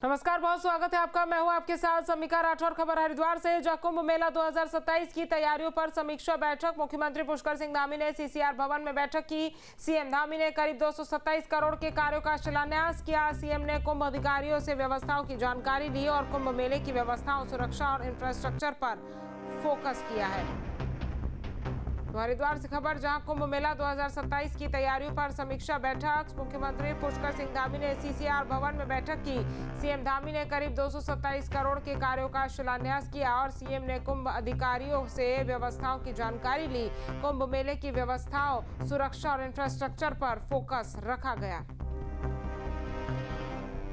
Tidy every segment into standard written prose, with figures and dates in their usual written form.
नमस्कार, बहुत स्वागत है आपका। मैं हूं आपके साथ समिका राठौर। खबर हरिद्वार से, जहां कुंभ मेला 2027 की तैयारियों पर समीक्षा बैठक। मुख्यमंत्री पुष्कर सिंह धामी ने सीसीआर भवन में बैठक की। सीएम धामी ने करीब 227 करोड़ के कार्यों का शिलान्यास किया। सीएम ने कुंभ अधिकारियों से व्यवस्थाओं की जानकारी ली और कुंभ मेले की व्यवस्थाओं, सुरक्षा और इंफ्रास्ट्रक्चर पर फोकस किया है। हरिद्वार से खबर, जहां कुंभ मेला 2027 की तैयारियों पर समीक्षा बैठक। मुख्यमंत्री पुष्कर सिंह धामी ने सीसीआर भवन में बैठक की। सीएम धामी ने करीब 227 करोड़ के कार्यों का शिलान्यास किया और सीएम ने कुंभ अधिकारियों से व्यवस्थाओं की जानकारी ली। कुंभ मेले की व्यवस्थाओं, सुरक्षा और इंफ्रास्ट्रक्चर पर फोकस रखा गया।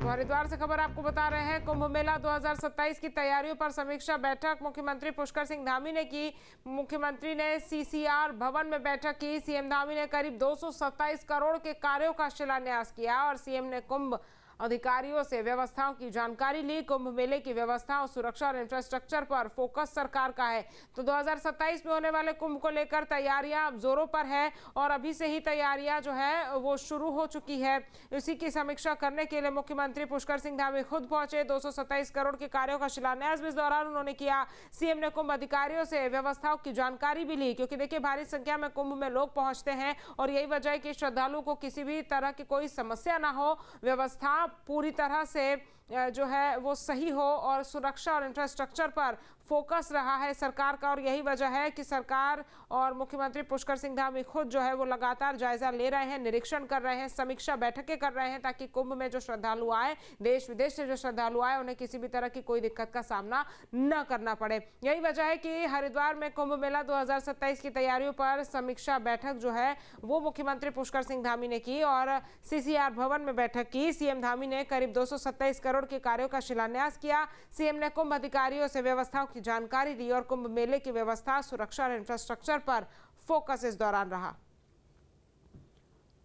हरिद्वार से खबर आपको बता रहे हैं, कुंभ मेला 2027 की तैयारियों पर समीक्षा बैठक मुख्यमंत्री पुष्कर सिंह धामी ने की। मुख्यमंत्री ने सीसीआर भवन में बैठक की। सीएम धामी ने करीब 227 करोड़ के कार्यों का शिलान्यास किया और सीएम ने कुंभ अधिकारियों से व्यवस्थाओं की जानकारी ली। कुंभ मेले की व्यवस्थाओं, सुरक्षा और इंफ्रास्ट्रक्चर पर फोकस सरकार का है। तो 2027 में होने वाले कुंभ को लेकर तैयारियां अब जोरों पर है और अभी से ही तैयारियां जो है वो शुरू हो चुकी है। इसी की समीक्षा करने के लिए मुख्यमंत्री पुष्कर सिंह धामी खुद पहुंचे। 227 करोड़ के कार्यों का शिलान्यास भी इस दौरान उन्होंने किया। सीएम ने कुंभ अधिकारियों से व्यवस्थाओं की जानकारी भी ली, क्योंकि देखिए भारी संख्या में कुंभ में लोग पहुंचते हैं और यही वजह है कि श्रद्धालुओं को किसी भी तरह की कोई समस्या ना हो, व्यवस्था पूरी तरह से जो है वो सही हो और सुरक्षा और इंफ्रास्ट्रक्चर पर फोकस रहा है सरकार का। और यही वजह है कि सरकार और मुख्यमंत्री पुष्कर सिंह धामी खुद जो है वो लगातार जायजा ले रहे हैं, निरीक्षण कर रहे हैं, समीक्षा बैठकें कर रहे हैं, ताकि कुंभ में जो श्रद्धालु आए, देश विदेश से जो श्रद्धालु आए, उन्हें किसी भी तरह की कोई दिक्कत का सामना न करना पड़े। यही वजह है कि हरिद्वार में कुंभ मेला 2027 की तैयारियों पर समीक्षा बैठक जो है वो मुख्यमंत्री पुष्कर सिंह धामी ने की और सीसीआर भवन में बैठक की। सीएम धामी ने करीब 227 करोड़ के कार्यों का शिलान्यास किया। सीएम ने कुंभ अधिकारियों से व्यवस्थाओं की जानकारी दी और कुंभ मेले की व्यवस्था, सुरक्षा और इंफ्रास्ट्रक्चर पर फोकस इस दौरान रहा।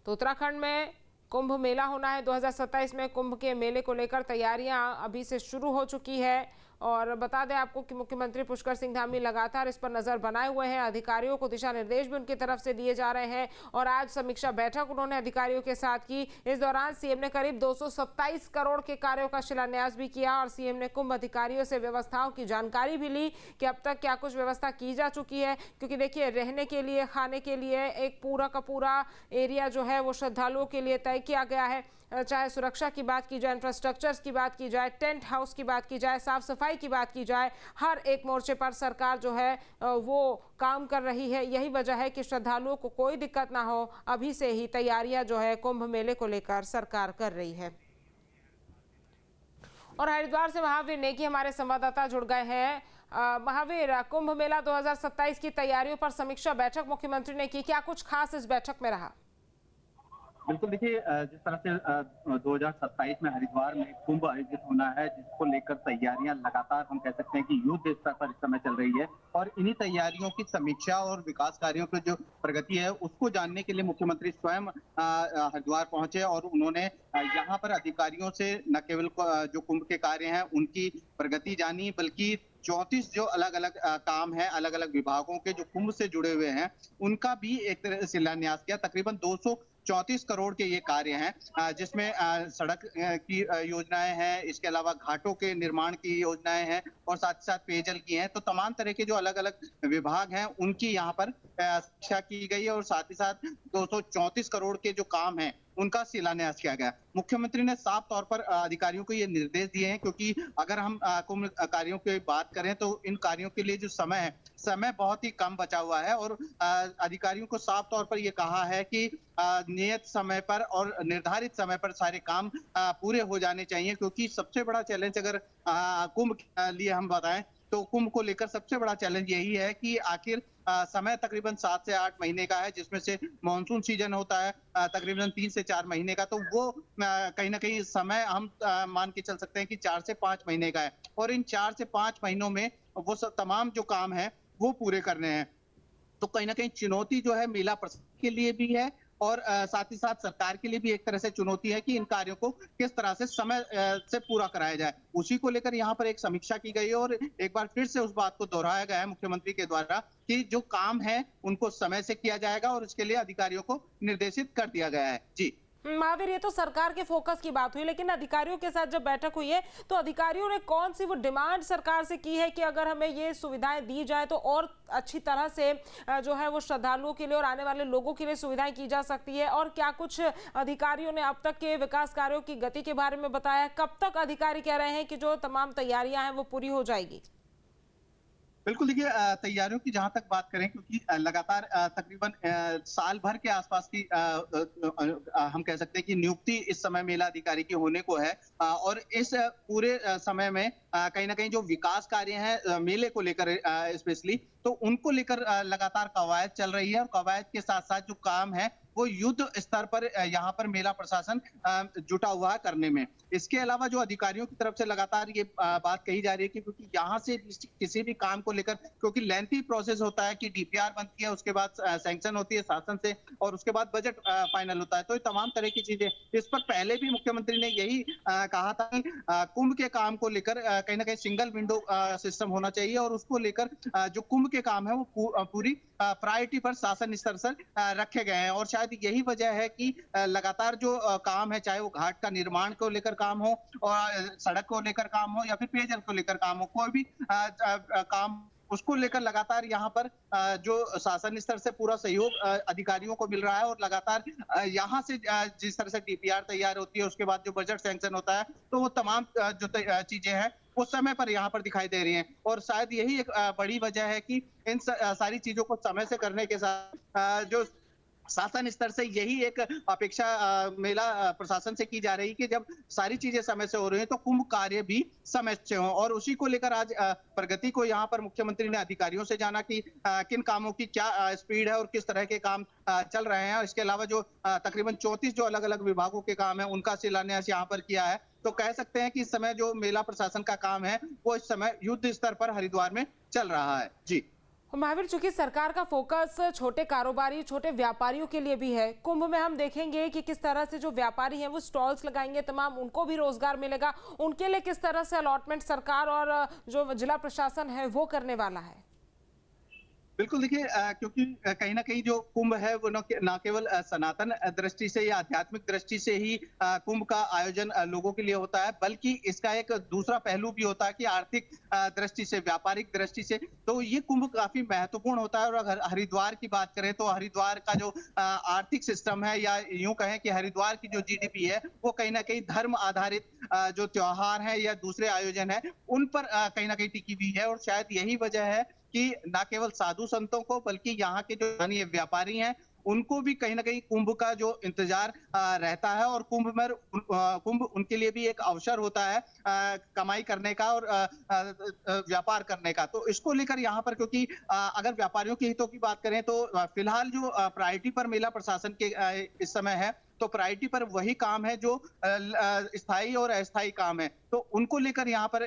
तो उत्तराखंड में कुंभ मेला होना है 2027 में। कुंभ के मेले को लेकर तैयारियां अभी से शुरू हो चुकी है और बता दें आपको कि मुख्यमंत्री पुष्कर सिंह धामी लगातार इस पर नजर बनाए हुए हैं। अधिकारियों को दिशा निर्देश भी उनकी तरफ से दिए जा रहे हैं और आज समीक्षा बैठक उन्होंने अधिकारियों के साथ की। इस दौरान सीएम ने करीब 227 करोड़ के कार्यों का शिलान्यास भी किया और सीएम ने कुंभ अधिकारियों से व्यवस्थाओं की जानकारी भी ली कि अब तक क्या कुछ व्यवस्था की जा चुकी है। क्योंकि देखिए, रहने के लिए, खाने के लिए एक पूरा का पूरा एरिया जो है वो श्रद्धालुओं के लिए तय किया गया है। चाहे सुरक्षा की बात की जाए, इंफ्रास्ट्रक्चर की बात की जाए, टेंट हाउस की बात की जाए, साफ सफाई की बात की जाए, हर एक मोर्चे पर सरकार जो है वो काम कर रही है। यही वजह है कि श्रद्धालुओं को कोई दिक्कत ना हो, अभी से ही तैयारियां जो है कुंभ मेले को लेकर सरकार कर रही है। और हरिद्वार से महावीर नेगी हमारे संवाददाता जुड़ गए हैं। महावीर, कुंभ मेला 2027 की तैयारियों पर समीक्षा बैठक मुख्यमंत्री ने की, क्या कुछ खास इस बैठक में रहा? बिल्कुल, देखिए जिस तरह से 2027 में हरिद्वार में कुंभ आयोजित होना है, जिसको लेकर तैयारियां लगातार हम कह सकते हैं कि युद्ध स्तर पर इस समय चल रही है और इन्हीं तैयारियों की समीक्षा और विकास कार्यों की जो प्रगति है उसको जानने के लिए मुख्यमंत्री स्वयं हरिद्वार पहुंचे और उन्होंने यहाँ पर अधिकारियों से न केवल जो कुंभ के कार्य हैं उनकी प्रगति जानी, बल्कि 34 जो अलग अलग काम है, अलग अलग विभागों के जो कुंभ से जुड़े हुए हैं, उनका भी एक तरह से शिलान्यास किया। तकरीबन 234 करोड़ के ये कार्य हैं, जिसमें सड़क की योजनाएं हैं, इसके अलावा घाटों के निर्माण की योजनाएं हैं और साथ ही साथ पेयजल की हैं। तो तमाम तरह के जो अलग अलग विभाग हैं उनकी यहाँ पर समीक्षा की गई है और साथ ही साथ 234 करोड़ के जो काम हैं उनका शिलान्यास किया गया। मुख्यमंत्री ने साफ तौर पर अधिकारियों को ये निर्देश दिए हैं, क्योंकि अगर हम कुंभ कार्यों की बात करें तो इन कार्यों के लिए जो समय है, समय बहुत ही कम बचा हुआ है और अधिकारियों को साफ तौर पर ये कहा है कि नियत समय पर और निर्धारित समय पर सारे काम पूरे हो जाने चाहिए। क्योंकि सबसे बड़ा चैलेंज अगर कुंभ के लिए हम बताएं तो कुंभ को लेकर सबसे बड़ा चैलेंज यही है कि आखिर समय तकरीबन 7 से 8 महीने का है, जिसमें से मॉनसून सीजन होता है तकरीबन 3 से 4 महीने का। तो वो कहीं ना कहीं समय हम मान के चल सकते हैं कि 4 से 5 महीने का है और इन 4 से 5 महीनों में वो सब तमाम जो काम है वो पूरे करने हैं। तो कहीं ना कहीं चुनौती जो है मेला प्रशासन के लिए भी है और साथ ही साथ सरकार के लिए भी एक तरह से चुनौती है कि इन कार्यों को किस तरह से समय से पूरा कराया जाए। उसी को लेकर यहाँ पर एक समीक्षा की गई है और एक बार फिर से उस बात को दोहराया गया है मुख्यमंत्री के द्वारा कि जो काम है उनको समय से किया जाएगा और इसके लिए अधिकारियों को निर्देशित कर दिया गया है। जी। महावीर, ये तो सरकार के फोकस की बात हुई, लेकिन अधिकारियों के साथ जब बैठक हुई है तो अधिकारियों ने कौन सी वो डिमांड सरकार से की है कि अगर हमें ये सुविधाएं दी जाए तो और अच्छी तरह से जो है वो श्रद्धालुओं के लिए और आने वाले लोगों के लिए सुविधाएं की जा सकती है? और क्या कुछ अधिकारियों ने अब तक के विकास कार्यों की गति के बारे में बताया? कब तक अधिकारी कह रहे हैं कि जो तमाम तैयारियां हैं वो पूरी हो जाएगी? बिल्कुल देखिए, तैयारियों की जहां तक बात करें, क्योंकि लगातार तकरीबन साल भर के आसपास की हम कह सकते हैं कि नियुक्ति इस समय मेला अधिकारी की होने को है, और इस पूरे समय में कहीं ना कहीं जो विकास कार्य हैं मेले को लेकर स्पेशली, तो उनको लेकर लगातार कवायद चल रही है, और कवायद के साथ साथ जो काम है वो युद्ध स्तर पर यहाँ पर मेला प्रशासन जुटा हुआ है करने में। इसके अलावा जो अधिकारियों की तरफ से लगातार ये बात कही जा रही है कि क्योंकि यहाँ से किसी भी काम को लेकर, क्योंकि लेंथी प्रोसेस होता है कि डीपीआर बनती है, उसके बाद सैंक्शन होती है शासन से, और उसके बाद बजट फाइनल होता है, तो ये तमाम तरह की चीजें। इस पर पहले भी मुख्यमंत्री ने यही कहा था कि कुंभ के काम को लेकर कहीं ना कहीं सिंगल विंडो सिस्टम होना चाहिए, और उसको लेकर जो कुंभ के काम है वो पूरी प्रायोरिटी पर शासन स्तर से रखे गए हैं। और शायद यही वजह है कि लगातार जो काम है, चाहे वो घाट का निर्माण को लेकर काम हो, और सड़क को लेकर काम हो, या फिर पेयजल को लेकर काम हो, कोई भी काम, उसको लेकर लगातार यहाँ पर जो शासन स्तर से पूरा सहयोग अधिकारियों को मिल रहा है। और लगातार यहाँ से जिस तरह से डीपीआर तैयार होती है, उसके बाद जो बजट सैंक्शन होता है, तो वो तमाम जो चीजें हैं वो समय पर यहाँ पर दिखाई दे रही हैं। और शायद यही एक बड़ी वजह है कि इन सारी चीजों को समय से करने के साथ जो शासन स्तर से यही एक अपेक्षा मेला प्रशासन से की जा रही कि जब सारी चीजें समय से हो रही हैं तो कुंभ कार्य भी समय से हो। और उसी को लेकर आज प्रगति को यहाँ पर मुख्यमंत्री ने अधिकारियों से जाना कि किन कामों की क्या स्पीड है और किस तरह के काम चल रहे हैं। इसके अलावा जो तकरीबन 34 जो अलग अलग विभागों के काम है, उनका शिलान्यास यहाँ पर किया है। तो कह सकते हैं कि इस समय जो मेला प्रशासन का काम है वो इस समय युद्ध स्तर पर हरिद्वार में चल रहा है। जी महावीर, चूंकि सरकार का फोकस छोटे कारोबारी, छोटे व्यापारियों के लिए भी है, कुंभ में हम देखेंगे कि किस तरह से जो व्यापारी हैं वो स्टॉल्स लगाएंगे, तमाम उनको भी रोजगार मिलेगा, उनके लिए किस तरह से अलॉटमेंट सरकार और जो जिला प्रशासन है वो करने वाला है? बिल्कुल देखिए, क्योंकि कहीं ना कहीं जो कुंभ है वो न केवल सनातन दृष्टि से या आध्यात्मिक दृष्टि से ही कुंभ का आयोजन लोगों के लिए होता है, बल्कि इसका एक दूसरा पहलू भी होता है कि आर्थिक दृष्टि से, व्यापारिक दृष्टि से, तो ये कुंभ काफी महत्वपूर्ण होता है। और अगर हरिद्वार की बात करें तो हरिद्वार का जो आर्थिक सिस्टम है, या यूं कहें कि हरिद्वार की जो जीडीपी है, वो कहीं ना कहीं धर्म आधारित जो त्योहार है या दूसरे आयोजन है उन पर कहीं ना कहीं टिकी हुई है। और शायद यही वजह है कि न केवल साधु संतों को, बल्कि यहाँ के जो स्थानीय व्यापारी हैं उनको भी कहीं ना कहीं कुंभ का जो इंतजार रहता है। और कुंभ उनके लिए भी एक अवसर होता है कमाई करने का और व्यापार करने का। तो इसको लेकर यहाँ पर, क्योंकि अगर व्यापारियों के हितों की बात करें तो फिलहाल जो प्रायोरिटी पर मेला प्रशासन के इस समय है, तो प्रायोरिटी पर वही काम है जो स्थायी और अस्थायी काम है, तो उनको लेकर यहाँ पर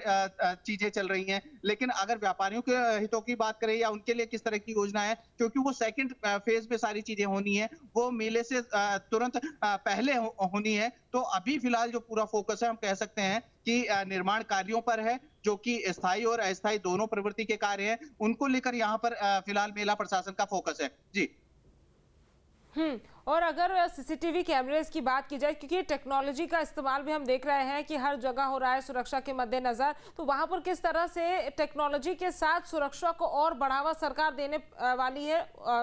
चीजें चल रही हैं। लेकिन अगर व्यापारियों के हितों की बात करें या उनके लिए किस तरह की योजना है, क्योंकि वो सेकंड फेज में सारी चीजें होनी है, वो मेले से तुरंत पहले होनी है। तो अभी फिलहाल जो पूरा फोकस है, हम कह सकते हैं कि निर्माण कार्यों पर है, जो कि स्थायी और अस्थायी दोनों प्रवृत्ति के कार्य हैं, उनको लेकर यहाँ पर फिलहाल मेला प्रशासन का फोकस है। जी और अगर सीसीटीवी कैमरेज की बात की जाए, क्योंकि टेक्नोलॉजी का इस्तेमाल भी हम देख रहे हैं कि हर जगह हो रहा है सुरक्षा के मद्देनजर, तो वहां पर किस तरह से टेक्नोलॉजी के साथ सुरक्षा को और बढ़ावा सरकार देने वाली है?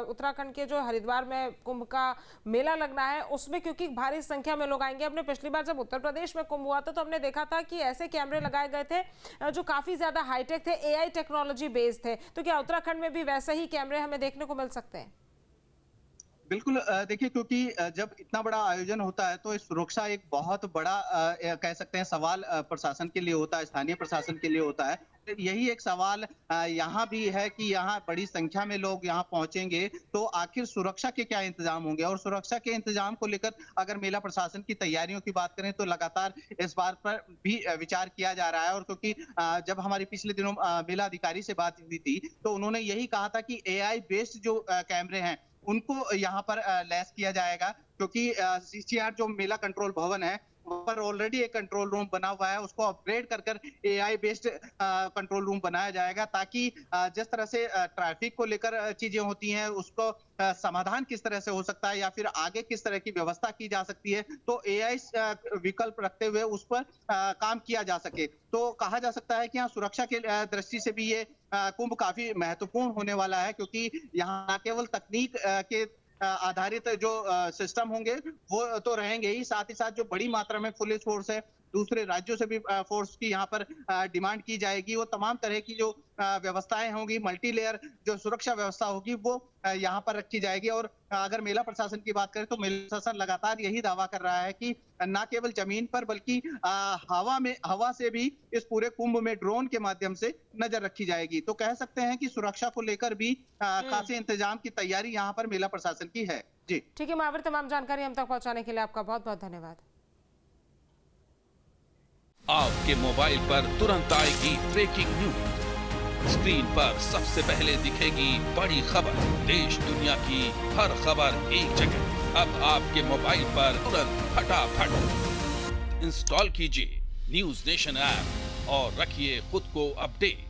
उत्तराखंड के जो हरिद्वार में कुंभ का मेला लगना है उसमें क्योंकि भारी संख्या में लोग आएंगे। हमने पिछली बार जब उत्तर प्रदेश में कुंभ हुआ था तो हमने देखा था कि ऐसे कैमरे लगाए गए थे जो काफी ज्यादा हाईटेक थे, AI टेक्नोलॉजी बेस्ड थे। तो क्या उत्तराखंड में भी वैसे ही कैमरे हमें देखने को मिल सकते हैं? बिल्कुल, देखिए, क्योंकि जब इतना बड़ा आयोजन होता है तो सुरक्षा एक बहुत बड़ा कह सकते हैं सवाल प्रशासन के लिए होता है, स्थानीय प्रशासन के लिए होता है। यही एक सवाल यहाँ भी है कि यहाँ बड़ी संख्या में लोग यहाँ पहुंचेंगे तो आखिर सुरक्षा के क्या इंतजाम होंगे। और सुरक्षा के इंतजाम को लेकर अगर मेला प्रशासन की तैयारियों की बात करें तो लगातार इस बात पर भी विचार किया जा रहा है। और क्योंकि जब हमारी पिछले दिनों मेला अधिकारी से बात हुई थी तो उन्होंने यही कहा था कि AI बेस्ड जो कैमरे हैं उनको यहाँ पर लैस किया जाएगा, क्योंकि CCR जो मेला कंट्रोल भवन है वहाँ पर ऑलरेडी एक कंट्रोल रूम बना हुआ है, उसको अपग्रेड कर एआई बेस्ड कंट्रोल रूम बनाया जाएगा, ताकि जिस तरह से ट्रैफिक को लेकर चीजें होती हैं, उसको समाधान किस तरह से हो सकता है या फिर आगे किस तरह की व्यवस्था की जा सकती है, तो एआई विकल्प रखते हुए उस पर काम किया जा सके। तो कहा जा सकता है कि यहाँ सुरक्षा के दृष्टि से भी ये कुंभ काफी महत्वपूर्ण होने वाला है, क्योंकि यहाँ न केवल तकनीक के आधारित जो सिस्टम होंगे वो तो रहेंगे ही, साथ जो बड़ी मात्रा में पुलिस फोर्स है, दूसरे राज्यों से भी फोर्स की यहाँ पर डिमांड की जाएगी। वो तमाम तरह की जो व्यवस्थाएं होंगी, मल्टी लेयर जो सुरक्षा व्यवस्था होगी, वो यहाँ पर रखी जाएगी। और अगर मेला प्रशासन की बात करें तो मेला प्रशासन लगातार यही दावा कर रहा है कि न केवल जमीन पर बल्कि हवा से भी इस पूरे कुंभ में ड्रोन के माध्यम से नजर रखी जाएगी। तो कह सकते हैं कि सुरक्षा को लेकर भी खासे इंतजाम की तैयारी यहाँ पर मेला प्रशासन की है। जी ठीक है महावीर, तमाम जानकारी हम तक पहुंचाने के लिए आपका बहुत बहुत धन्यवाद। आपके मोबाइल पर तुरंत आएगी ब्रेकिंग न्यूज, स्क्रीन पर सबसे पहले दिखेगी बड़ी खबर, देश दुनिया की हर खबर एक जगह। अब आपके मोबाइल पर तुरंत फटाफट इंस्टॉल कीजिए न्यूज नेशन ऐप और रखिए खुद को अपडेट।